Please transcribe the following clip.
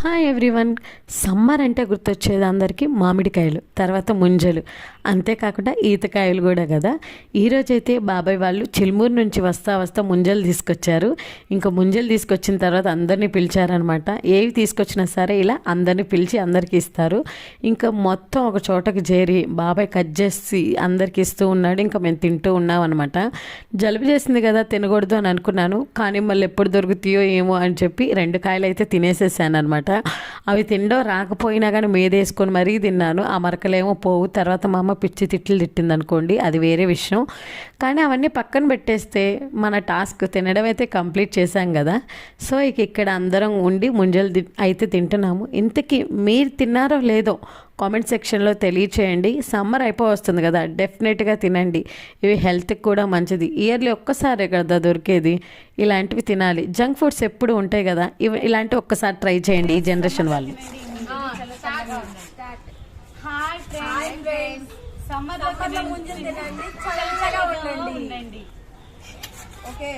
Hi everyone. Summer అంటే గుర్తొచ్చేది అందరికీ మామిడికాయలు, తర్వాత ముంజలు, అంతేకాకుండా ఈతకాయలు కూడా కదా. ఈరోజైతే బాబాయ్ వాళ్ళు చిలుమూరు నుంచి వస్తా ముంజలు తీసుకొచ్చారు. ఇంకా ముంజలు తీసుకొచ్చిన తర్వాత అందరినీ పిలిచారనమాట. ఏవి తీసుకొచ్చినా సరే ఇలా అందరినీ పిలిచి అందరికీ ఇస్తారు. ఇంకా మొత్తం ఒక చోటకి చేరి బాబాయ్ కట్ చేసి అందరికీ ఇస్తూ ఉన్నాడు. ఇంకా మేము తింటూ ఉన్నాం అనమాట. జలుబు చేసింది కదా తినకూడదు అని అనుకున్నాను, కానీ మళ్ళీ ఎప్పుడు దొరుకుతాయో ఏమో అని చెప్పి 2 కాయలు అయితే తినేసేసాను అనమాట. అవి తినడం రాకపోయినా కానీ మీదేసుకొని మరీ తిన్నాను. ఆ మరకలేమో పోవు. తర్వాత మా అమ్మ పిచ్చి తిట్లు తిట్టింది అనుకోండి, అది వేరే విషయం. కానీ అవన్నీ పక్కన పెట్టేస్తే మన టాస్క్ తినడం అయితే కంప్లీట్ చేశాం కదా. సో ఇక్కడ అందరం ఉండి ముంజలు అయితే తింటున్నాము. ఇంతకీ మీరు తిన్నారో లేదో కామెంట్ సెక్షన్లో తెలియచేయండి. సమ్మర్ వస్తుంది కదా, డెఫినెట్గా తినండి. ఇవి హెల్త్కి కూడా మంచిది. ఇయర్లీ ఒక్కసారే కదా దొరికేది. ఇలాంటివి తినాలి. జంక్ ఫుడ్స్ ఎప్పుడు ఉంటాయి కదా, ఇలాంటివి ఒక్కసారి ట్రై చేయండి ఈ జనరేషన్ వాళ్ళు. సమ్మర్ లో ముంజలు తినండి, చల్లగా ఉండండి. ఓకే.